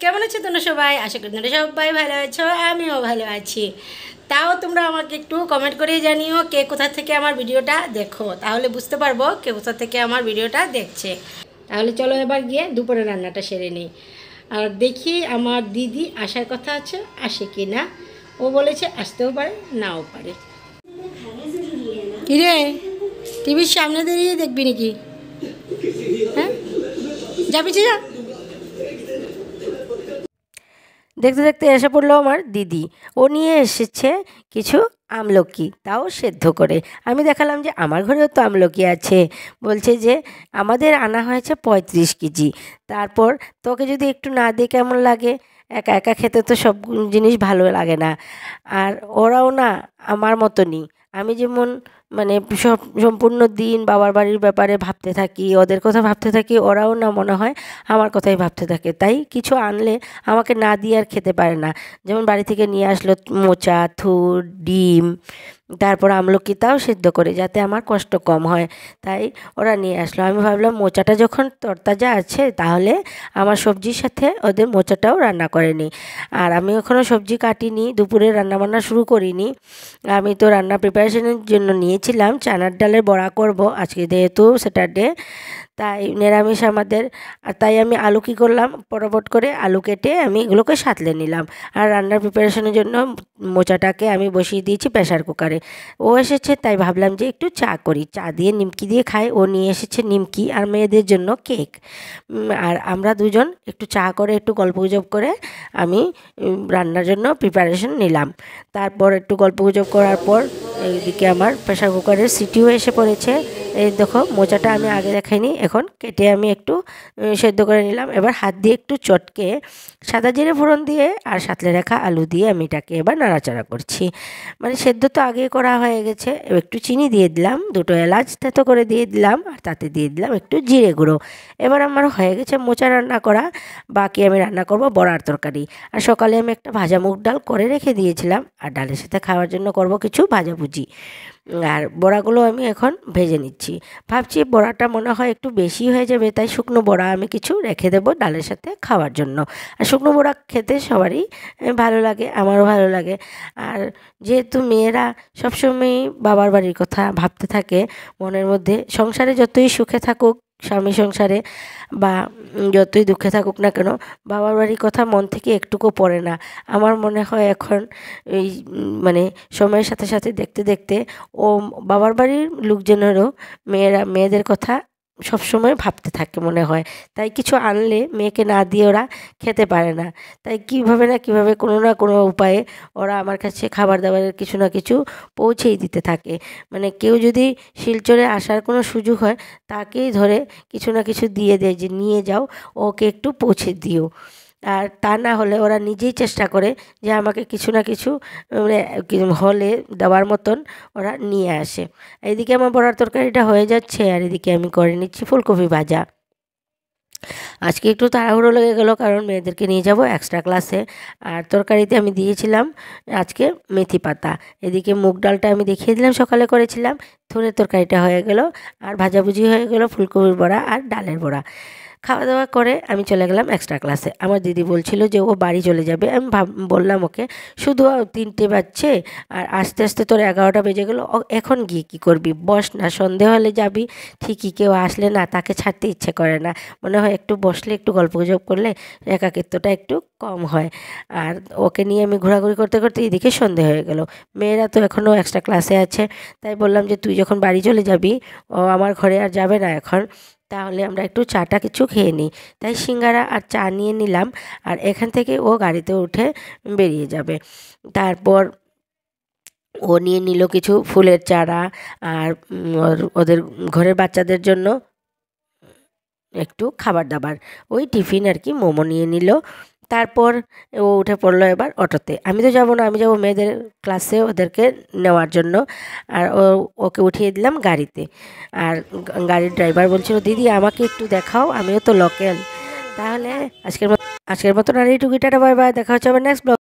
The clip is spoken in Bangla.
কেমন আছো তোমরা সবাই? আশা করি তোমরা সবাই ভালো আছো, আমিও ভালো আছি। তাও তোমরা আমাকে একটু কমেন্ট করে জানিও কে কোথা থেকে আমার ভিডিওটা দেখো, তাহলে বুঝতে পারবো কে কোথা থেকে আমার ভিডিওটা দেখছে। তাহলে চলো এবার গিয়ে দুপুরে রান্নাটা সেরে নিই। আর দেখি আমার দিদি আসার কথা আছে, আসে কি না। ও বলেছে আসতেও পারে নাও পারে। কিরে, টিভির সামনে দাঁড়িয়ে দেখবি নাকি? হ্যাঁ, যাবি যা। দেখতে দেখতে এসে পড়লো আমার দিদি। ও নিয়ে এসেছে কিছু আমলকি, তাও সেদ্ধ করে। আমি দেখালাম যে আমার ঘরেও তো আমলকি আছে। বলছে যে আমাদের আনা হয়েছে 35 কেজি। তারপর তোকে যদি একটু না দিয়ে কেমন লাগে? একা একা খেতে তো সব জিনিস ভালো লাগে না। আর ওরাও না আমার মতনই। আমি যেমন মানে সম্পূর্ণ দিন বাবার বাড়ির ব্যাপারে ভাবতে থাকি, ওদের কথা ভাবতে থাকি, ওরাও না মনে হয় আমার কথাই ভাবতে থাকে। তাই কিছু আনলে আমাকে না দিয়ে আর খেতে পারে না। যেমন বাড়ি থেকে নিয়ে আসলো মোচা, থুর, ডিম, তারপর আমলকি, তাও সেদ্ধ করে, যাতে আমার কষ্ট কম হয়। তাই ওরা নিয়ে আসলো। আমি ভাবলাম মোচাটা যখন তরতাজা আছে তাহলে আমার সবজির সাথে ওদের মোচাটাও রান্না করে নিই। আর আমি এখনও সবজি কাটিনি, দুপুরে রান্নাবান্না শুরু করিনি। আমি তো রান্না প্রিপারেশনের জন্য নিয়েছিলাম চানার ডালের বড়া করব আজকে, যেহেতু স্যাটারডে, তাই নিরামিষ আমাদের। আর তাই আমি আলু কী করলাম, পটাপট করে আলু কেটে আমি এগুলোকে সাঁতলে নিলাম। আর রান্নার প্রিপারেশনের জন্য মোচাটাকে আমি বসিয়ে দিয়েছি প্রেশার কুকারে। ও এসেছে তাই ভাবলাম যে একটু চা করি, চা দিয়ে নিমকি দিয়ে খাই। ও নিয়ে এসেছে নিমকি আর মেয়েদের জন্য কেক। আর আমরা দুজন একটু চা করে একটু গল্পগুজব করে আমি রান্নার জন্য প্রিপারেশন নিলাম। তারপর একটু গল্পগুজব করার পর এইদিকে আমার প্রেশার কুকারের সিটিও এসে পড়েছে। এই দেখো মোচাটা আমি আগে দেখাইনি, এখন কেটে আমি একটু সেদ্ধ করে নিলাম। এবার হাত দিয়ে একটু চটকে সাদা জিরে ফোড়ন দিয়ে আর সাঁতলে রাখা আলু দিয়ে আমি এটাকে এবার নাড়াচাড়া করছি। মানে সেদ্ধ তো আগে করা হয়ে গেছে। একটু চিনি দিয়ে দিলাম, দুটো এলাচ থেতো করে দিয়ে দিলাম, আর তাতে দিয়ে দিলাম একটু জিরে গুঁড়ো। এবার আমার হয়ে গেছে মোচা রান্না করা। বাকি আমি রান্না করব বড়ার তরকারি। আর সকালে আমি একটা ভাজা মুগ ডাল করে রেখে দিয়েছিলাম, আর ডালের সাথে খাওয়ার জন্য করব কিছু ভাজাভুজি। আর বড়াগুলো আমি এখন ভেজে নিচ্ছি। ভাবছি বড়াটা মনে হয় একটু বেশি হয়ে যাবে, তাই শুকনো বড়া আমি কিছু রেখে দেবো ডালের সাথে খাওয়ার জন্য। আর শুকনো বড়া খেতে সবারই ভালো লাগে, আমারও ভালো লাগে। আর যেহেতু মেয়েরা সবসময়ই বাবার বাড়ির কথা ভাবতে থাকে মনের মধ্যে, সংসারে যতই সুখে থাকুক, স্বামী সংসারে বা যতই দুঃখে থাকুক না কেন, বাবার বাড়ির কথা মন থেকে একটুকু পড়ে না। আমার মনে হয় এখন এই মানে সময়ের সাথে সাথে দেখতে দেখতে ও বাবার বাড়ির লোকজনেরও মেয়েদের কথা সবসময় ভাবতে থাকে মনে হয়। তাই কিছু আনলে মেয়েকে না দিয়ে ওরা খেতে পারে না। তাই কীভাবে না কীভাবে কোনো না কোনো উপায়ে ওরা আমার কাছে খাবার দাবারের কিছু না কিছু পৌঁছেই দিতে থাকে। মানে কেউ যদি শিলচরে আসার কোনো সুযোগ হয়, তাকেই ধরে কিছু না কিছু দিয়ে দেয় যে নিয়ে যাও, ওকে একটু পৌঁছে দিও। আর তা না হলে ওরা নিজেই চেষ্টা করে যে আমাকে কিছু না কিছু মানে হলে দেওয়ার মতন ওরা নিয়ে আসে। এইদিকে আমার বড়ার তরকারিটা হয়ে যাচ্ছে, আর এদিকে আমি করে নিচ্ছি ফুলকপি ভাজা। আজকে একটু তাড়াহুড়ো লেগে গেলো, কারণ মেয়েদেরকে নিয়ে যাব এক্সট্রা ক্লাসে। আর তরকারিতে আমি দিয়েছিলাম আজকে মেথি পাতা। এদিকে মুগ ডালটা আমি দেখিয়ে দিলাম সকালে করেছিলাম। থুরের তরকারিটা হয়ে গেল, আর ভাজাভুজি হয়ে গেল ফুলকপির বড়া আর ডালের বড়া। খাওয়া দাওয়া করে আমি চলে গেলাম এক্সট্রা ক্লাসে। আমার দিদি বলছিল যে ও বাড়ি চলে যাবে। আমি বললাম ওকে শুধু 3টে বাজছে আর আস্তে আস্তে তোর 11টা বেজে গেলো, এখন গিয়ে কী করবি? বস না, সন্ধে হলে যাবি ঠিকই। কেউ আসলে না তাকে ছাড়তে ইচ্ছে করে না, মনে হয় একটু বসলে একটু গল্পগুজব করলে একাকিত্বটা একটু কম হয়। আর ওকে নিয়ে আমি ঘোরাঘুরি করতে করতে এদিকে সন্ধে হয়ে গেল। মেয়েরা তো এখনও এক্সট্রা ক্লাসে আছে। তাই বললাম যে তুই যখন বাড়ি চলে যাবি, ও আমার ঘরে আর যাবে না এখন, তাহলে আমরা একটু চাটা কিছু খেয়ে নিই। তাই সিঙ্গারা আর চা নিয়ে নিলাম। আর এখান থেকে ও গাড়িতে উঠে বেরিয়ে যাবে। তারপর ও নিয়ে নিল কিছু ফুলের চারা, আর ওদের ঘরের বাচ্চাদের জন্য একটু খাবার দাবার, ওই টিফিন আর কি, মোমো নিয়ে নিল। তারপর ও উঠে পড়লো এবার অটোতে। আমি তো যাব না, আমি যাব মেয়েদের ক্লাসে ওদেরকে নেওয়ার জন্য। আর ওকে উঠিয়ে দিলাম গাড়িতে। আর গাড়ির ড্রাইভার বলছিল দিদি আমাকে একটু দেখাও, আমিও তো লোকাল। তাহলে আজকের মতন আর এইটুকু, টাটা বাই বাই, দেখা হচ্ছে আবার নেক্সট ব্লগ।